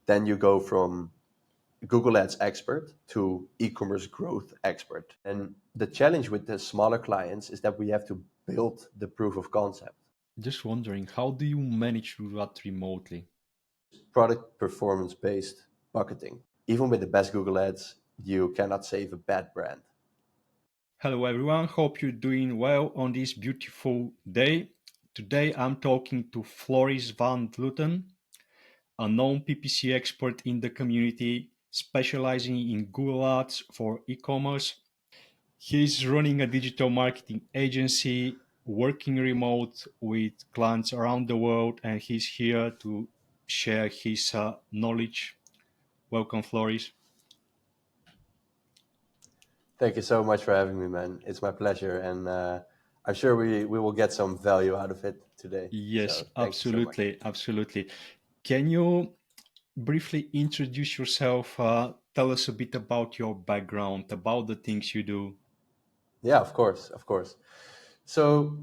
then you go from Google Ads expert to e-commerce growth expert. And the challenge with the smaller clients is that we have to build the proof of concept. Just wondering, how do you manage to do that remotely? Product performance based bucketing. Even with the best Google Ads, you cannot save a bad brand. Hello everyone, hope you're doing well on this beautiful day. Today I'm talking to Floris van Vleuten, a known PPC expert in the community specializing in Google Ads for e-commerce. He's running a digital marketing agency, working remote with clients around the world, and he's here to share his knowledge. Welcome, Floris. Thank you so much for having me, man. It's my pleasure. And I'm sure we will get some value out of it today. Yes, So thank you so much. absolutely, absolutely. Can you briefly introduce yourself? Tell us a bit about your background, about the things you do. Yeah, of course, of course. So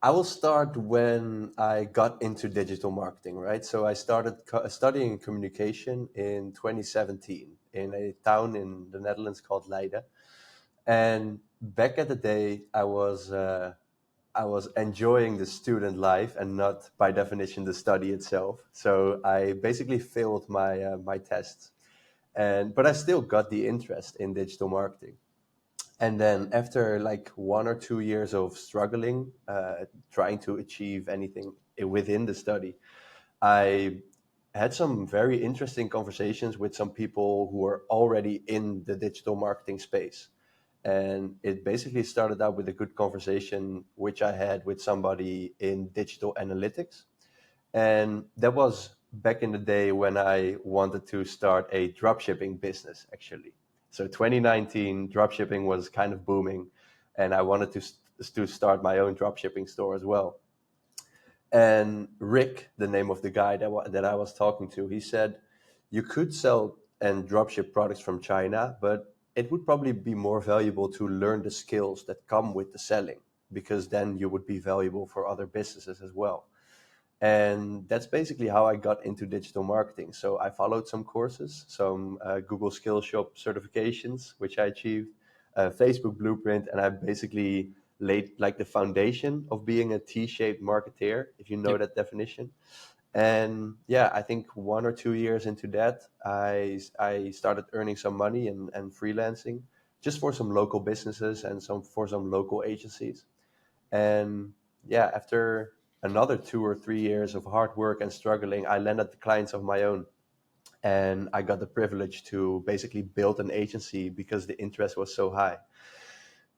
I will start when I got into digital marketing, right? So I started studying communication in 2017 in a town in the Netherlands called Leiden. And back at the day, I was enjoying the student life and not by definition the study itself. So I basically failed my tests, and but I still got the interest in digital marketing. And then after like 1 or 2 years of struggling, trying to achieve anything within the study, I had some very interesting conversations with some people who are already in the digital marketing space. And it basically started out with a good conversation, which I had with somebody in digital analytics. And that was back in the day when I wanted to start a dropshipping business, actually. So 2019, dropshipping was kind of booming, and I wanted to start my own dropshipping store as well. And Rick, the name of the guy that I was talking to, he said, you could sell and dropship products from China, but it would probably be more valuable to learn the skills that come with the selling, because then you would be valuable for other businesses as well. And that's basically how I got into digital marketing. So I followed some courses, some Google Skills Shop certifications, which I achieved, Facebook Blueprint, and I basically laid like the foundation of being a T-shaped marketeer, if you know Yep. that definition. And yeah, I think 1 or 2 years into that, I started earning some money and freelancing just for some local businesses and some local agencies. And yeah, after another 2 or 3 years of hard work and struggling, I landed the clients of my own. And I got the privilege to basically build an agency because the interest was so high.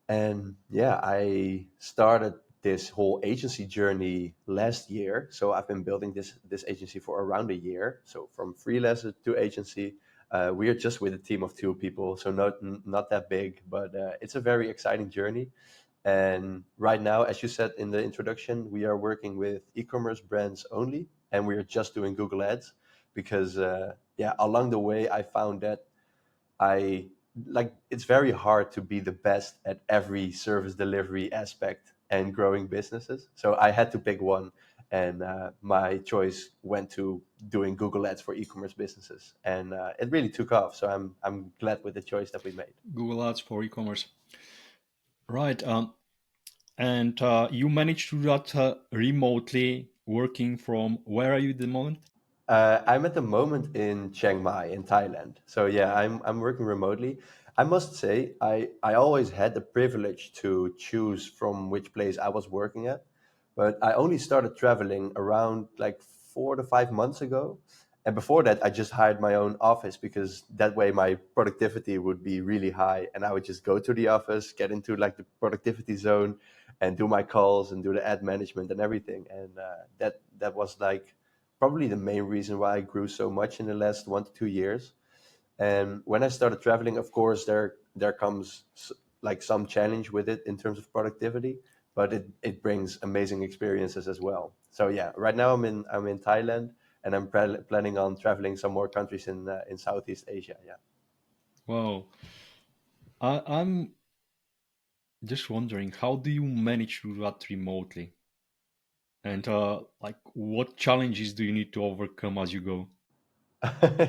And yeah, I started this whole agency journey last year. So I've been building this agency for around a year. So from freelancer to agency, we are just with a team of 2 people, so not that big, but it's a very exciting journey. And right now, as you said in the introduction, we are working with e-commerce brands only, and we are just doing Google Ads because, yeah, along the way, I found that I like it's very hard to be the best at every service delivery aspect and growing businesses. So I had to pick one, and my choice went to doing Google Ads for e-commerce businesses, and it really took off. So I'm glad with the choice that we made. Google Ads for e-commerce. Right. And you managed to do that remotely, working from where are you at the moment? I'm at the moment in Chiang Mai in Thailand. So yeah, I'm working remotely. I must say I always had the privilege to choose from which place I was working at, but I only started traveling around like 4 to 5 months ago. And before that, I just hired my own office because that way my productivity would be really high, and I would just go to the office, get into like the productivity zone, and do my calls and do the ad management and everything. And that was like probably the main reason why I grew so much in the last 1 to 2 years. And when I started traveling, of course, there comes like some challenge with it in terms of productivity, but it brings amazing experiences as well. So yeah, right now I'm in Thailand, and I'm planning on traveling some more countries in Southeast Asia. Yeah. Wow. I'm just wondering, how do you manage to do that remotely? And like, what challenges do you need to overcome as you go?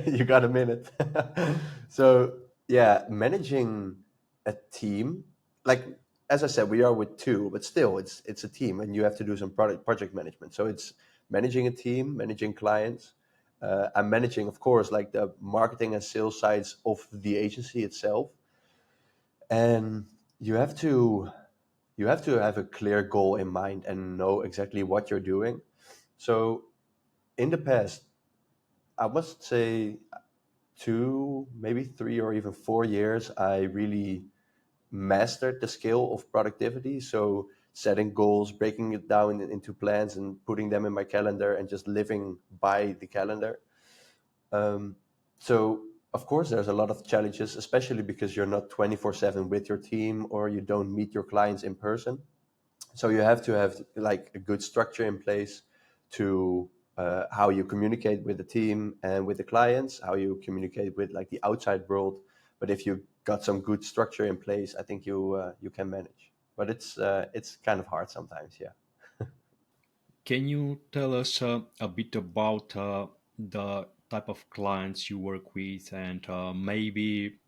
You got a minute. So yeah, managing a team, like as I said, we are with two, but still, it's a team, and you have to do some project management. So it's managing a team, managing clients. I'm managing, of course, like the marketing and sales sides of the agency itself, and you have to you have to have a clear goal in mind and know exactly what you're doing. So in the past, I must say 2, maybe 3, or even 4 years, I really mastered the skill of productivity. So setting goals, breaking it down into plans, and putting them in my calendar, and just living by the calendar. Um, so of course, there's a lot of challenges, especially because you're not 24/7 with your team, or you don't meet your clients in person. So you have to have like a good structure in place to how you communicate with the team and with the clients, how you communicate with like the outside world. But if you got some good structure in place, I think you can manage. But it's kind of hard sometimes. Yeah. Can you tell us a bit about the type of clients you work with and maybe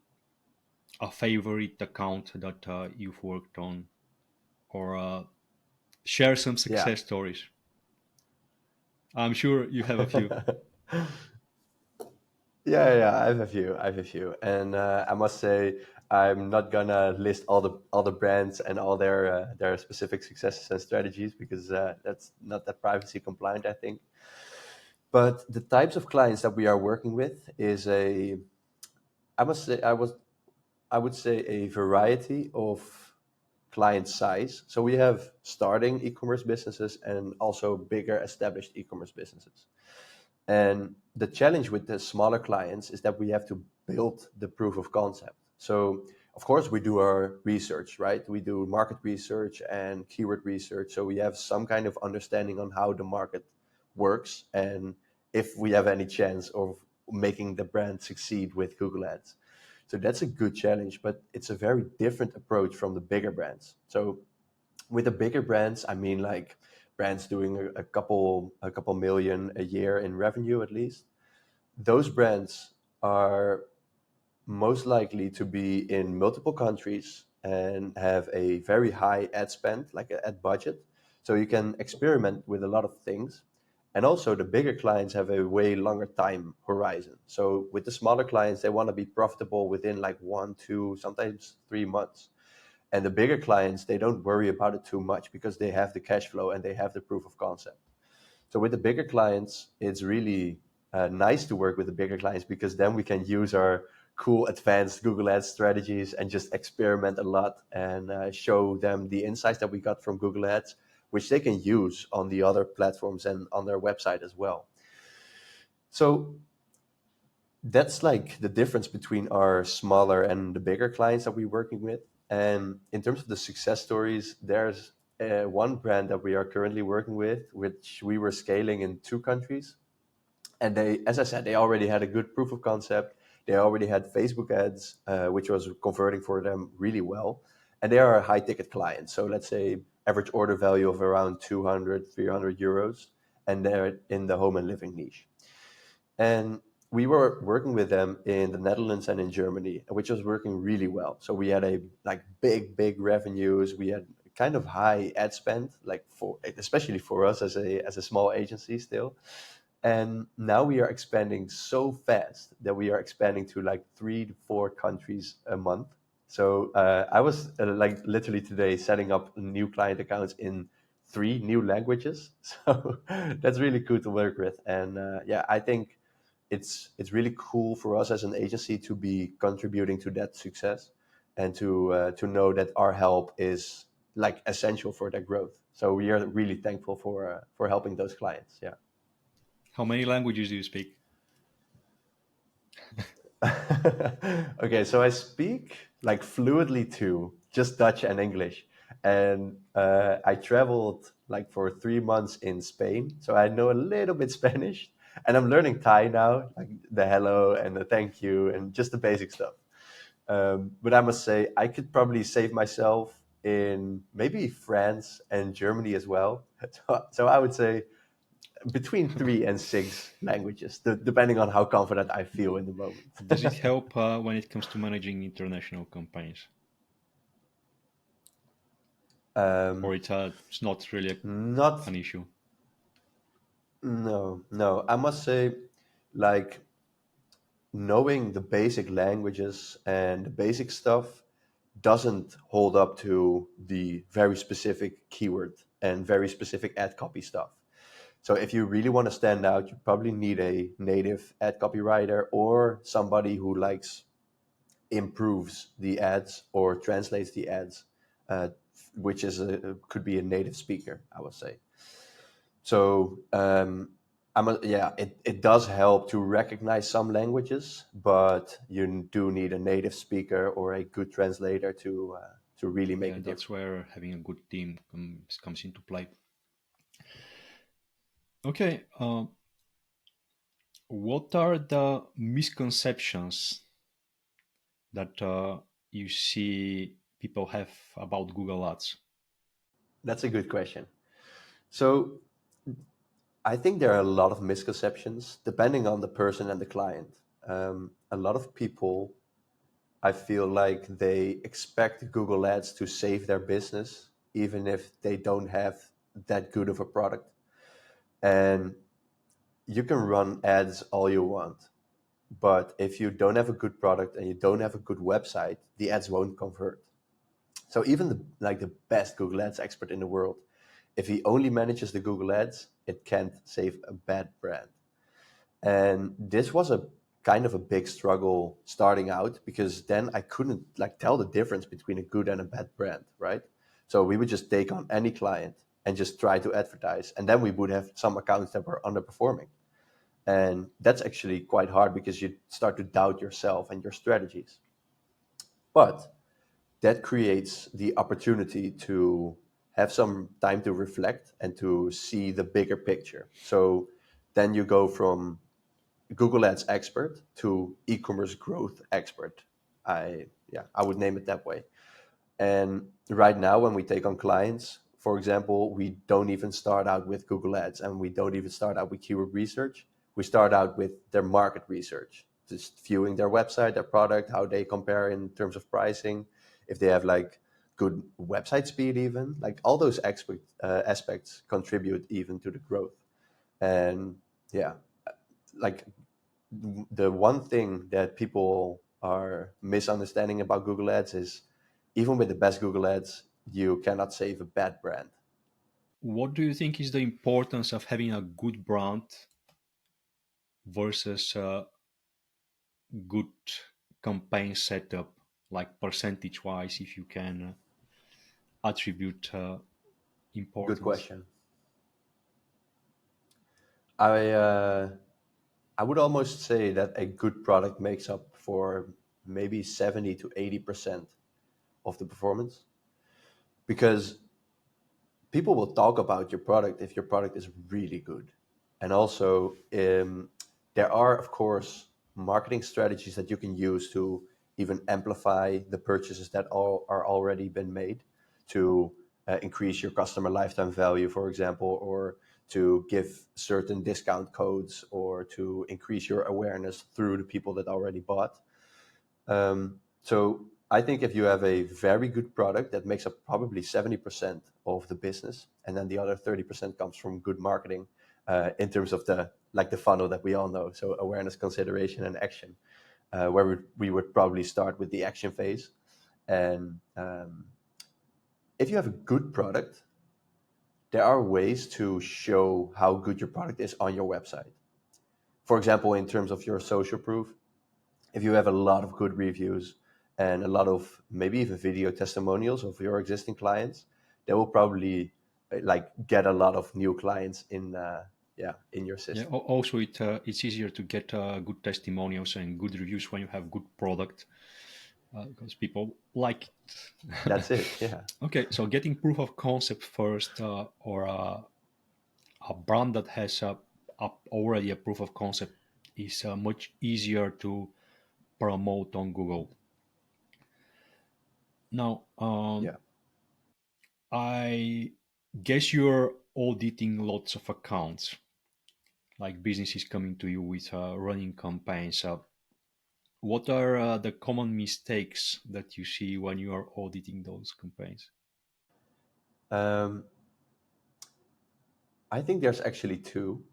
a favorite account that you've worked on or share some Yeah. success stories? I'm sure you have a few. Yeah, I have a few. I have a few, and I must say I'm not gonna list all the brands and all their specific successes and strategies, because that's not that privacy compliant, I think. But the types of clients that we are working with is I must say I would say a variety of client size. So we have starting e-commerce businesses and also bigger established e-commerce businesses. And the challenge with the smaller clients is that we have to build the proof of concept. So, of course, we do our research, right? We do market research and keyword research. So we have some kind of understanding on how the market works and if we have any chance of making the brand succeed with Google Ads. So that's a good challenge, but it's a very different approach from the bigger brands. So with the bigger brands, I mean like brands doing a couple million a year in revenue at least. Those brands are most likely to be in multiple countries and have a very high ad spend, like an ad budget. So you can experiment with a lot of things. And also, the bigger clients have a way longer time horizon. So with the smaller clients, they want to be profitable within like 1, 2, sometimes 3 months. And the bigger clients, they don't worry about it too much because they have the cash flow and they have the proof of concept. So with the bigger clients, it's really nice to work with the bigger clients, because then we can use our cool advanced Google Ads strategies and just experiment a lot and show them the insights that we got from Google Ads, which they can use on the other platforms and on their website as well. So that's like the difference between our smaller and the bigger clients that we're working with. And in terms of the success stories, there's one brand that we are currently working with, which we were scaling in 2 countries. And they, as I said, they already had a good proof of concept. They already had Facebook ads, which was converting for them really well. And they are a high ticket client. So let's say average order value of around 200, 300 euros. And they're in the home and living niche. And we were working with them in the Netherlands and in Germany, which was working really well. So we had a like big revenues. We had kind of high ad spend, like for especially for us as a small agency still. And now we are expanding so fast that we are expanding to like 3 to 4 countries a month. So I was like literally today setting up new client accounts in 3 new languages. So that's really cool to work with. And yeah, I think it's really cool for us as an agency to be contributing to that success, and to know that our help is like essential for their growth. So we are really thankful for helping those clients. Yeah. How many languages do you speak? Okay, so I speak like fluently too, just Dutch and English. And I traveled like for 3 months in Spain, so I know a little bit Spanish. And I'm learning Thai now, like the hello and the thank you and just the basic stuff. But I must say, I could probably save myself in maybe France and Germany as well. So I would say between 3 and 6 languages, depending on how confident I feel in the moment. Does it help when it comes to managing international campaigns, or um, it's not really not an issue? No, no. I must say, like, knowing the basic languages and the basic stuff doesn't hold up to the very specific keyword and very specific ad copy stuff. So if you really want to stand out, you probably need a native ad copywriter or somebody who likes improves the ads or translates the ads, uh, which is could be a native speaker, I would say. So it does help to recognize some languages, but you do need a native speaker or a good translator to really make Yeah, a that's difference. where having a good team comes into play. Okay, what are the misconceptions that you see people have about Google Ads? That's a good question. So I think there are a lot of misconceptions depending on the person and the client. A lot of people, I feel like they expect Google Ads to save their business, even if they don't have that good of a product. And you can run ads all you want, but if you don't have a good product and you don't have a good website, the ads won't convert. So even the best Google Ads expert in the world, if he only manages the Google Ads, it can't save a bad brand. And this was a kind of a big struggle starting out, because then I couldn't like tell the difference between a good and a bad brand, right? So we would just take on any client and just try to advertise, and then we would have some accounts that were underperforming. And that's actually quite hard because you start to doubt yourself and your strategies. But that creates the opportunity to have some time to reflect and to see the bigger picture. So then you go from Google Ads expert to e-commerce growth expert. I would name it that way. And right now, when we take on clients, for example, we don't even start out with Google Ads and we don't even start out with keyword research. We start out with their market research, just viewing their website, their product, how they compare in terms of pricing, if they have like good website speed, even like all those aspects contribute even to the growth. And yeah, like the one thing that people are misunderstanding about Google Ads is even with the best Google Ads, you cannot save a bad brand. What do you think is the importance of having a good brand versus a good campaign setup, like percentage wise, if you can attribute Good importance? question. I uh, I would almost say that a good product makes up for maybe 70 to 80% of the performance, because people will talk about your product if your product is really good. And also, there are, of course, marketing strategies that you can use to even amplify the purchases that are already been made to increase your customer lifetime value, for example, or to give certain discount codes or to increase your awareness through the people that already bought. So I think if you have a very good product that makes up probably 70% of the business, and then the other 30% comes from good marketing, in terms of the funnel that we all know. So awareness, consideration, and action, where we would probably start with the action phase. And if you have a good product, there are ways to show how good your product is on your website. For example, in terms of your social proof, if you have a lot of good reviews and a lot of maybe even video testimonials of your existing clients, they will probably like get a lot of new clients in your Yeah. system. Also, it's easier to get good testimonials and good reviews when you have good product because people like it. That's it. Yeah. Okay, so getting proof of concept first, or a brand that has already a proof of concept is much easier to promote on Google. Now, Yeah. I guess you're auditing lots of accounts. like businesses coming to you with running campaigns. What are the common mistakes that you see when you are auditing those campaigns? Um, I think there's actually two.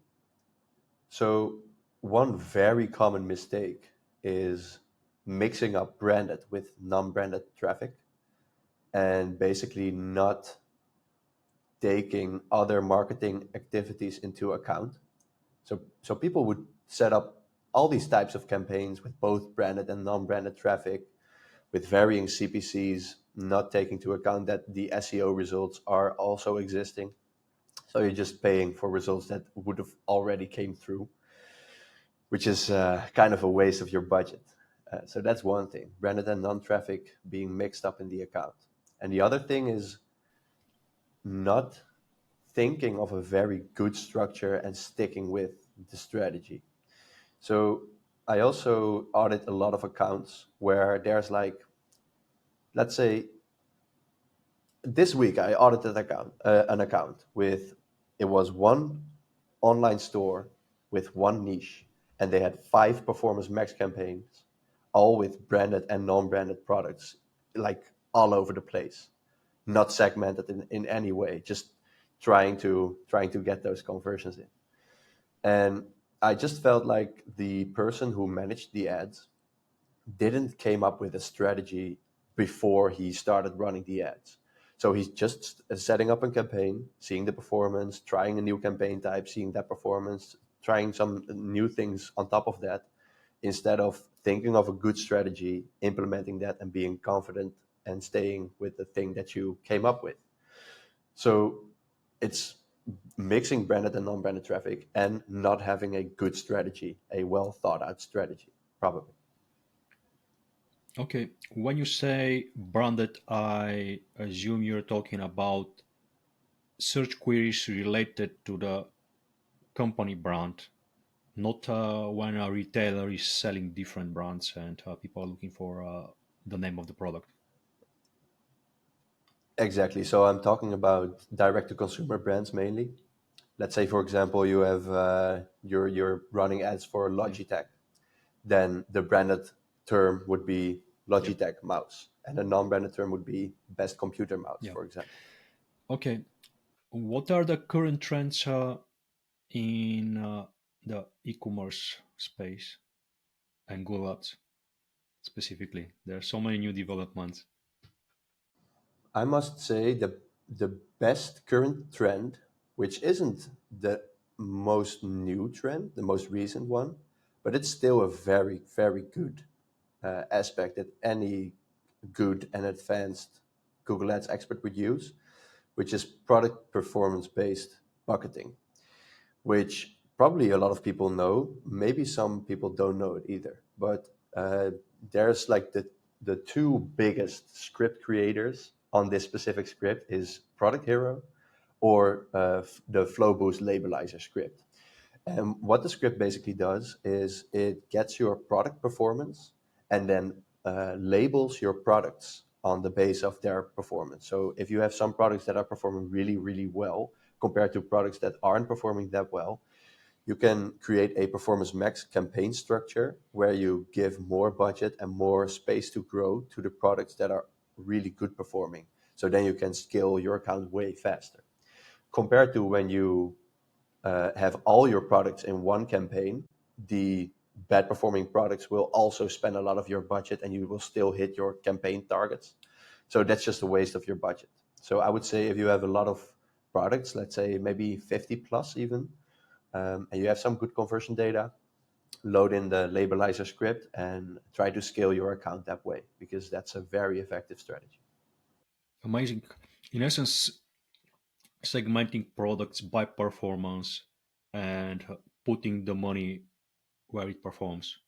So, one very common mistake is mixing up branded with non branded traffic and basically not taking other marketing activities into account. So people would set up all these types of campaigns with both branded and non branded traffic with varying CPCs, not taking into account that the SEO results are also existing. So you're just paying for results that would have already came through, which is kind of a waste of your budget. So that's one thing, branded and non-traffic being mixed up in the account. And the other thing is not thinking of a very good structure and sticking with the strategy. So I also audit a lot of accounts where there's like, let's say this week I audited an account with it was one online store with one niche, and they had five performance max campaigns, all with branded and non-branded products, like all over the place, not segmented in any way, just trying to get those conversions in. And I just felt like the person who managed the ads didn't came up with a strategy before he started running the ads. So he's just setting up a campaign, seeing the performance, trying a new campaign type, seeing that performance, trying some new things on top of that, instead of thinking of a good strategy, implementing that, and being confident and staying with the thing that you came up with. So it's mixing branded and non-branded traffic and not having a good strategy, a well thought out strategy, probably. Okay, when you say branded, I assume you're talking about search queries related to the company brand, not when a retailer is selling different brands and people are looking for the name of the product. Exactly. So I'm talking about direct to consumer brands mainly. Let's say, for example, you have you're running ads for Yeah, Logitech. Then the branded term would be yeah, Logitech mouse, and a non-branded term would be best computer mouse, yeah. for example. Okay, what are the current trends in the e-commerce space and Google Ads specifically? There are so many new developments. I must say the best current trend, which isn't the most new trend, the most recent one, but it's still a very, very good aspect that any good and advanced Google Ads expert would use, which is product performance based bucketing, which probably a lot of people know. Maybe some people don't know it either. But there's like the two biggest script creators on this specific script is Product Hero or the Flow Boost Labelizer script. And what the script basically does is it gets your product performance and then labels your products on the base of their performance. So if you have some products that are performing really, really well compared to products that aren't performing that well, you can create a performance max campaign structure where you give more budget and more space to grow to the products that are really good performing. So then you can scale your account way faster compared to when you have all your products in one campaign. The bad performing products will also spend a lot of your budget and you will still hit your campaign targets. So that's just a waste of your budget. So I would say if you have a lot of products, let's say maybe 50 plus even, and you have some good conversion data, load in the labelizer script and try to scale your account that way because that's a very effective strategy. Amazing. In essence, segmenting products by performance and putting the money where it performs.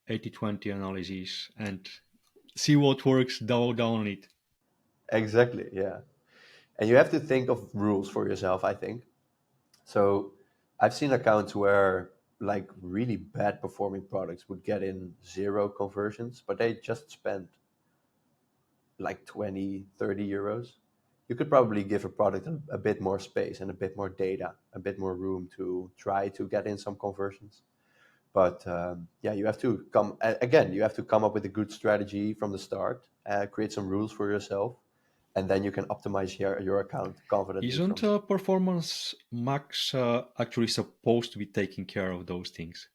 80/20 analysis and see what works, double down on it. Exactly, yeah. And you have to think of rules for yourself, I think. So I've seen accounts where like really bad performing products would get in zero conversions, but they just spent like 20, 30 euros. you could probably give a product a bit more space and a bit more data, a bit more room to try to get in some conversions. But yeah, you have to again. You have to come up with a good strategy from the start, create some rules for yourself, and then you can optimize your account confidently Isn't from there. Performance Max actually supposed to be taking care of those things?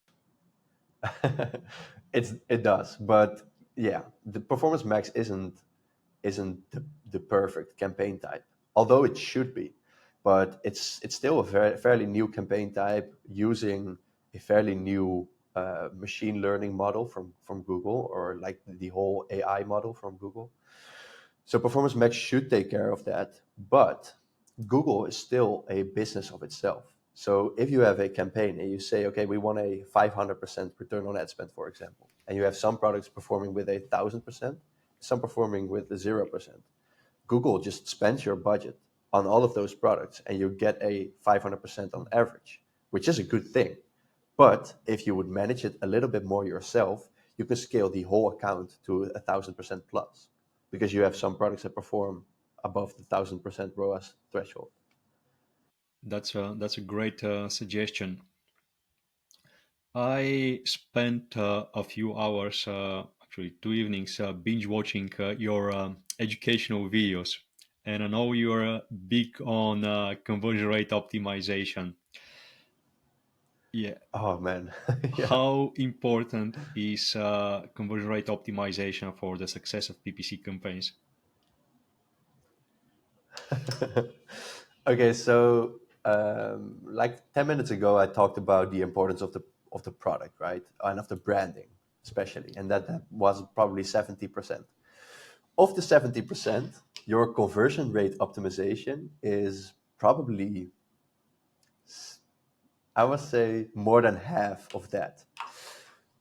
It does, but yeah, the Performance Max isn't the perfect campaign type, although it should be. But it's still a fairly new campaign type using a fairly new machine learning model from Google, or like the whole AI model from Google. So Performance Max should take care of that, but Google is still a business of itself. So if you have a campaign and you say, okay, we want a 500% return on ad spend, for example, and you have some products performing with 1,000%, some performing with 0%, Google just spends your budget on all of those products and you get a 500% on average, which is a good thing. But if you would manage it a little bit more yourself, you can scale the whole account to 1,000% plus, because you have some products that perform above the 1,000% ROAS threshold. That's a great suggestion. I spent a few hours, actually 2 evenings, binge watching your educational videos, and I know you're big on conversion rate optimization. Yeah, Oh man, yeah. how important is conversion rate optimization for the success of PPC campaigns? Okay, so like 10 minutes ago, I talked about the importance of the product, right, and of the branding, especially, and that was probably 70%. Of the 70%, your conversion rate optimization is probably, I would say, more than half of that.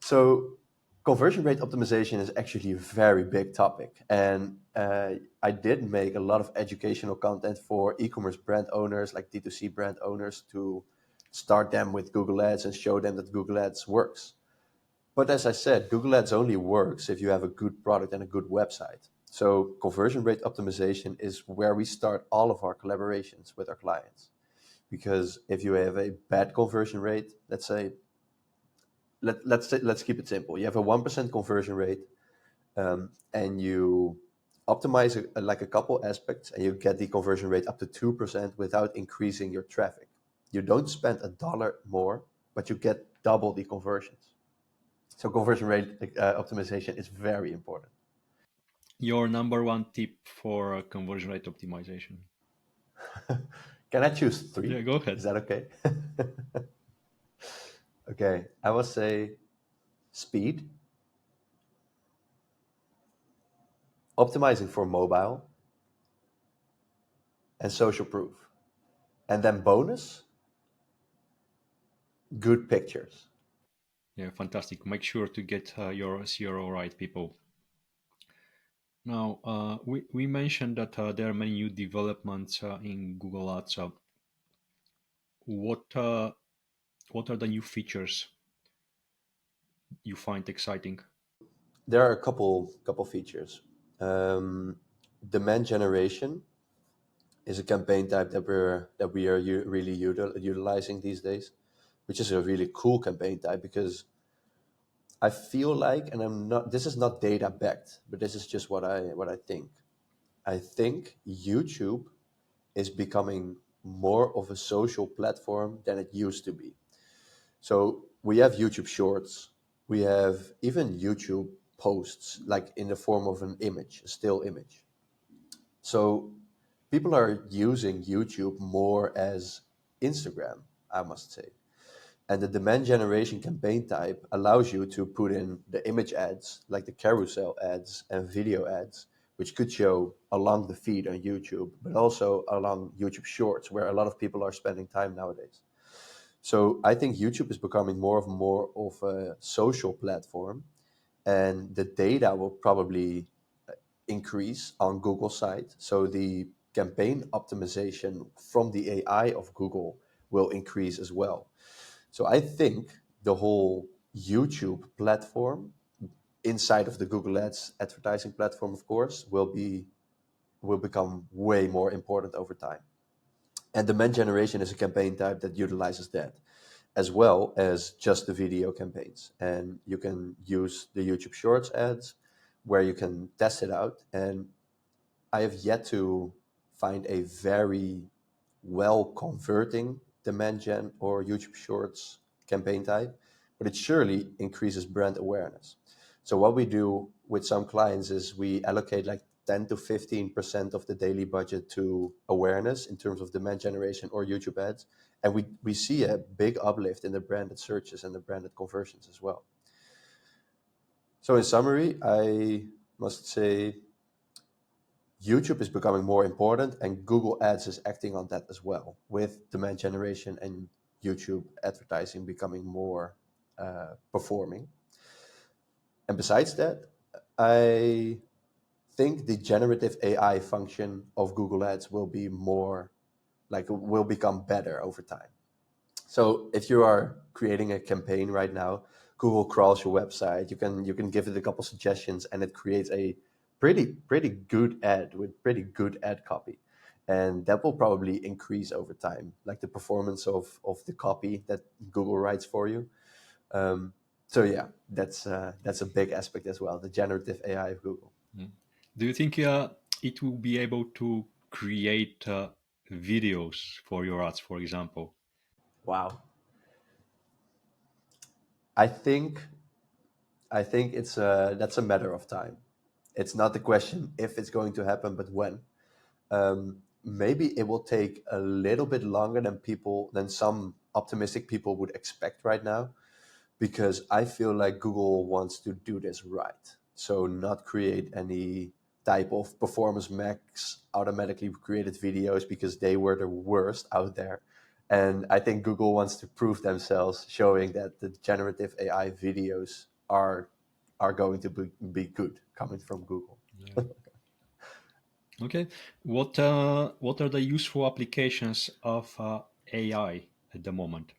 So conversion rate optimization is actually a very big topic. And I did make a lot of educational content for e-commerce brand owners, like D2C brand owners, to start them with Google Ads and show them that Google Ads works. But as I said, Google Ads only works if you have a good product and a good website. So conversion rate optimization is where we start all of our collaborations with our clients. Because if you have a bad conversion rate, let's say, let's keep it simple. You have a 1% conversion rate, and you optimize like a couple aspects, and you get the conversion rate up to 2% without increasing your traffic. You don't spend a dollar more, but you get double the conversions. So conversion rate optimization is very important. Your number one tip for conversion rate optimization? Can I choose Yeah, three? go Is ahead. that okay? Okay, I will say speed, optimizing for mobile, and social proof. And then bonus, good pictures. Yeah, fantastic. Make sure to get your CRO right, people. Now, we mentioned that there are many new developments in Google Ads. What what are the new features you find exciting? There are a couple features. Um, Demand generation is a campaign type that we are really utilizing these days, which is a really cool campaign type because I feel like, and I'm not. This is not data backed, but this is just what I think. I think YouTube is becoming more of a social platform than it used to be. So we have YouTube Shorts, we have even YouTube posts, like in the form of an image, a still image. So people are using YouTube more as Instagram, I must say. And the demand generation campaign type allows you to put in the image ads, like the carousel ads and video ads, which could show along the feed on YouTube, but also along YouTube Shorts, where a lot of people are spending time nowadays. So I think YouTube is becoming more of a social platform, and the data will probably increase on Google's side. So the campaign optimization from the AI of Google will increase as well. So I think the whole YouTube platform inside of the Google Ads advertising platform, of course, will be will become way more important over time. And demand generation is a campaign type that utilizes that, as well as just the video campaigns. And you can use the YouTube Shorts ads where you can test it out. And I have yet to find a very well converting demand gen or YouTube Shorts campaign type, but it surely increases brand awareness. So what we do with some clients is we allocate like 10 to 15% of the daily budget to awareness in terms of demand generation or YouTube ads. And we see a big uplift in the branded searches and the branded conversions as well. So in summary, I must say YouTube is becoming more important, and Google Ads is acting on that as well, with demand generation and YouTube advertising becoming more performing. And besides that, I think the generative AI function of Google Ads will be more like will become better over time. So if you are creating a campaign right now, Google crawls your website. You can give it a couple suggestions, and it creates a pretty good ad with pretty good ad copy, and that will probably increase over time, like the performance of the copy that Google writes for you. Um, so yeah, that's a big aspect as well. The generative AI of Google. Mm. Do you think it will be able to create videos for your ads, for example? Wow, I think I think that's a matter of time. It's not the question if it's going to happen, but when. Maybe it will take a little bit longer than some optimistic people would expect right now, because I feel like Google wants to do this right. So not create any type of performance max automatically created videos, because they were the worst out there. And I think Google wants to prove themselves, showing that the generative AI videos are going to be good coming from Google. Yeah. Okay. What are the useful applications of AI at the moment?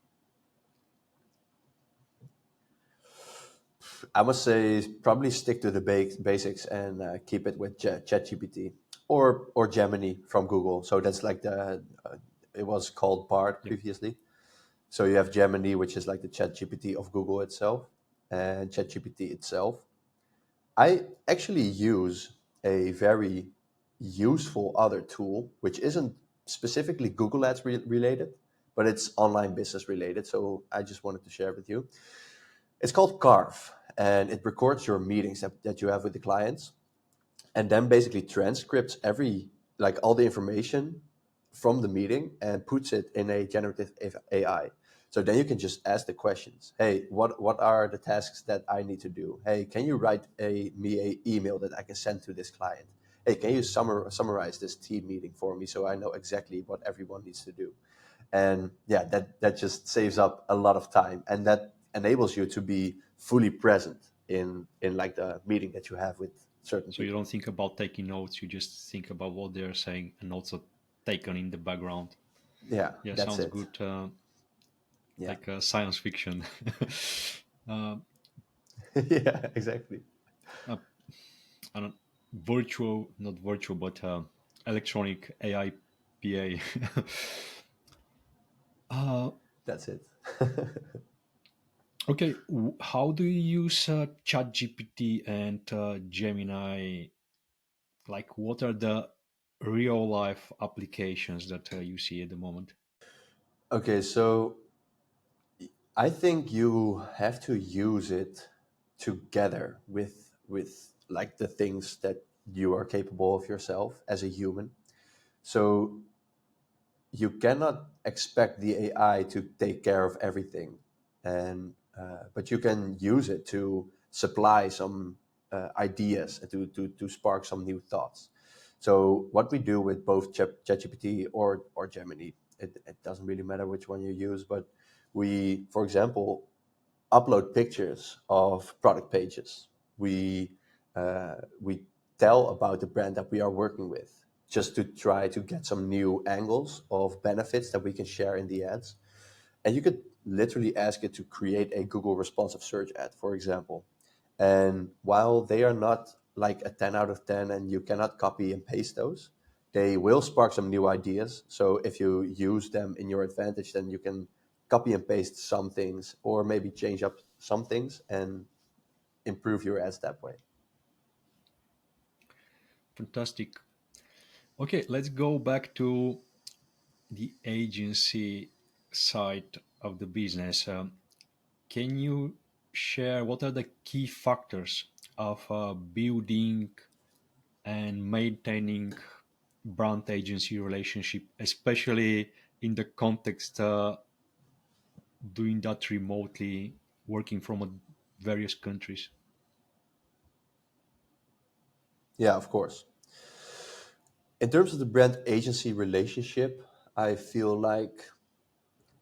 I must say probably stick to the basics and keep it with ChatGPT or Gemini from Google. So that's like it was called Bard Yep. previously. So you have Gemini, which is like the ChatGPT of Google itself, and ChatGPT itself. I actually use a very useful other tool, which isn't specifically Google Ads related, but it's online business related. So I just wanted to share with you. It's called Carve, and it records your meetings that you have with the clients, and then basically transcripts like all the information from the meeting and puts it in a generative AI. So then you can just ask the questions. Hey, what are the tasks that I need to do? Hey, can you write me a email that I can send to this client? Hey, can you summarize this team meeting for me so I know exactly what everyone needs to do? And yeah, that just saves up a lot of time, and that enables you to be fully present in like the meeting that you have with certain So you people. don't think about taking notes; you just think about what they're saying and also taken in the background. Yeah, Yeah, that's sounds it. good. Yeah. Like science fiction. uh, Yeah, exactly. uh, I don't, virtual, not virtual, but electronic AI PA. uh, That's it. okay, how do you use ChatGPT and Gemini? Like, what are the real life applications that you see at the moment? Okay, so I think you have to use it together with like the things that you are capable of yourself as a human. So you cannot expect the AI to take care of everything, and but you can use it to supply some ideas and to spark some new thoughts. So what we do with both ChatGPT or Gemini, it doesn't really matter which one you use, but we, for example, upload pictures of product pages. We tell about the brand that we are working with, just to try to get some new angles of benefits that we can share in the ads. And you could literally ask it to create a Google responsive search ad, for example. And while they are not like a 10 out of 10 and you cannot copy and paste those. They will spark some new ideas. So if you use them in your advantage, then you can copy and paste some things or maybe change up some things and improve your ads that way. Fantastic. Okay, let's go back to the agency side of the business. Can you share what are the key factors of building and maintaining brand agency relationship, especially in the context doing that remotely, working from various countries? Yeah, of course. In terms of the brand agency relationship, I feel like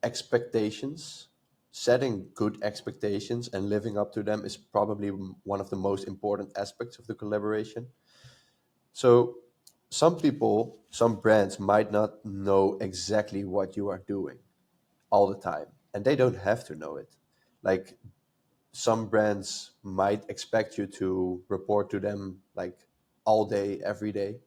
expectations, setting good expectations and living up to them is probably one of the most important aspects of the collaboration. So, some people, some brands might not know exactly what you are doing all the time, and they don't have to know it. Like, some brands might expect you to report to them like all day, every day.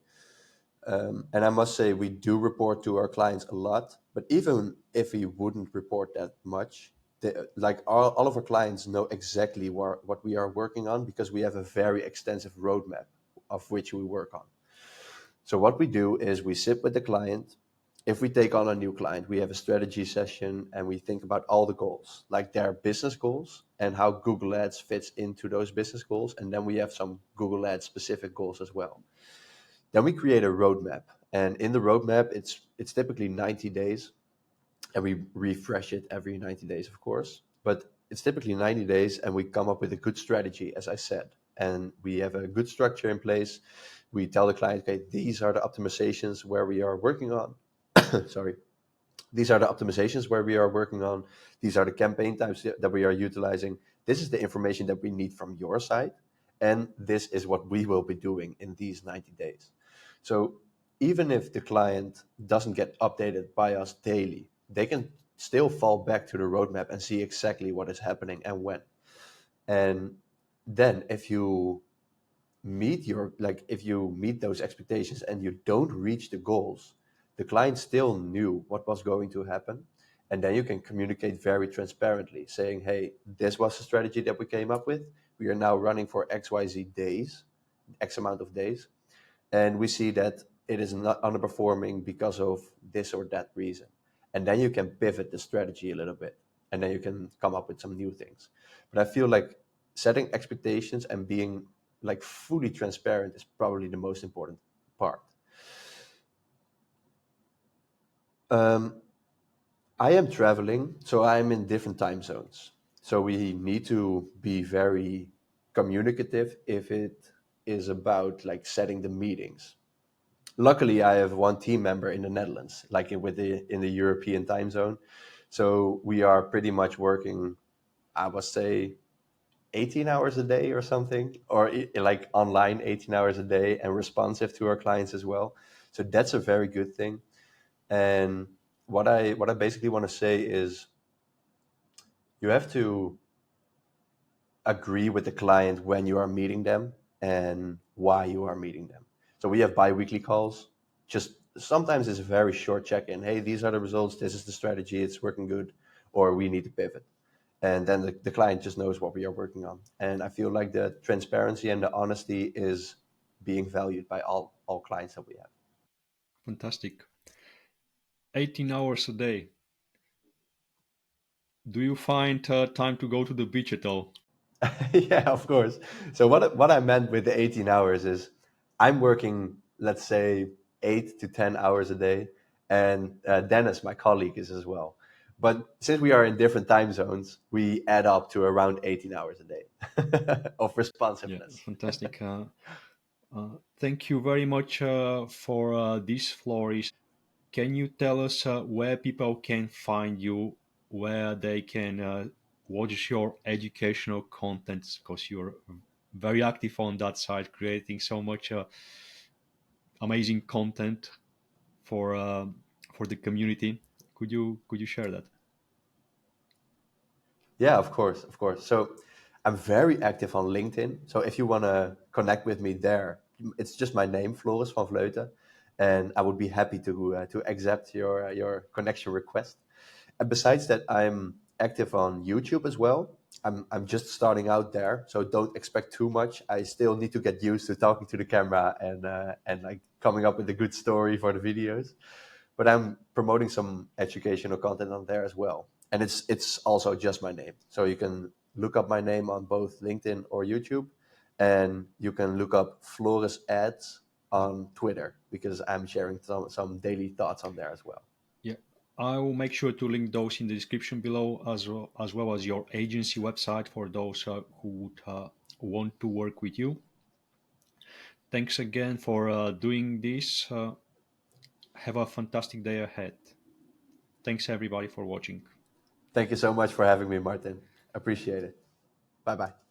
And I must say, we do report to our clients a lot, but even if we wouldn't report that much, like all of our clients know exactly what we are working on because we have a very extensive roadmap of which we work on. So what we do is we sit with the client. If we take on a new client, we have a strategy session and we think about all the goals, like their business goals and how Google Ads fits into those business goals. And then we have some Google Ads specific goals as well. Then we create a roadmap. And in the roadmap, it's typically 90 days and we refresh it every 90 days, of course. But it's typically 90 days, and we come up with a good strategy, as I said. And we have a good structure in place. We tell the client, okay, these are the optimizations where we are working on. Sorry. These are the optimizations where we are working on. These are the campaign types that we are utilizing. This is the information that we need from your side. And this is what we will be doing in these 90 days. So even if the client doesn't get updated by us daily, they can still fall back to the roadmap and see exactly what is happening and when. And then if you meet those expectations and you don't reach the goals, the client still knew what was going to happen. And then you can communicate very transparently saying, hey, this was the strategy that we came up with. We are now running for XYZ days, X amount of days, and we see that it is not underperforming because of this or that reason. And then you can pivot the strategy a little bit, and then you can come up with some new things. But I feel like setting expectations and being like fully transparent is probably the most important part. um, I am traveling, so I'm in different time zones, so we need to be very communicative if it is about like setting the meetings. Luckily, I have one team member in the Netherlands, like in the European time zone. So we are pretty much working, I would say, 18 hours a day or something, or like online 18 hours a day and responsive to our clients as well. So that's a very good thing. And what I basically want to say is you have to agree with the client when you are meeting them and why you are meeting them. So we have bi-weekly calls. Just sometimes it's a very short check-in. Hey, these are the results. This is the strategy. It's working good, or we need to pivot. And then the client just knows what we are working on. And I feel like the transparency and the honesty is being valued by all clients that we Fantastic. 18 hours a day. Do you find time to go to the beach at all? have. Yeah, of course. So what I meant with the 18 hours is I'm working, let's say, 8 to 10 hours a day, and Dennis, my colleague, is as well. But since we are in different time zones, we add up to around 18 hours a day of Yeah, responsiveness. fantastic. Thank you very much for this, Floris. Can you tell us where people can find you, where they can watch your educational contents? Because you're very active on that side, creating so much amazing content for uh, for the community. Could you share that? Yeah, of course, of course. So I'm very active on LinkedIn. So if you want to connect with me there, it's just my name, Floris van Vleuten, and I would be happy to accept your connection request. And besides that, I'm active on YouTube as well. I'm just starting out there, so don't expect too much. I still need to get used to talking to the camera and like coming up with a good story for the videos. But I'm promoting some educational content on there as well, and it's also just my name. So you can look up my name on both LinkedIn or YouTube, and you can look up Floris Ads on Twitter because I'm sharing some daily thoughts on there as well. Yeah, I will make sure to link those in the description below, as well as your agency website for those who would want to work with you. Thanks again for doing this. Have a fantastic day ahead. Thanks everybody for watching. Thank you so much for having me, Martin. Appreciate it. Bye bye.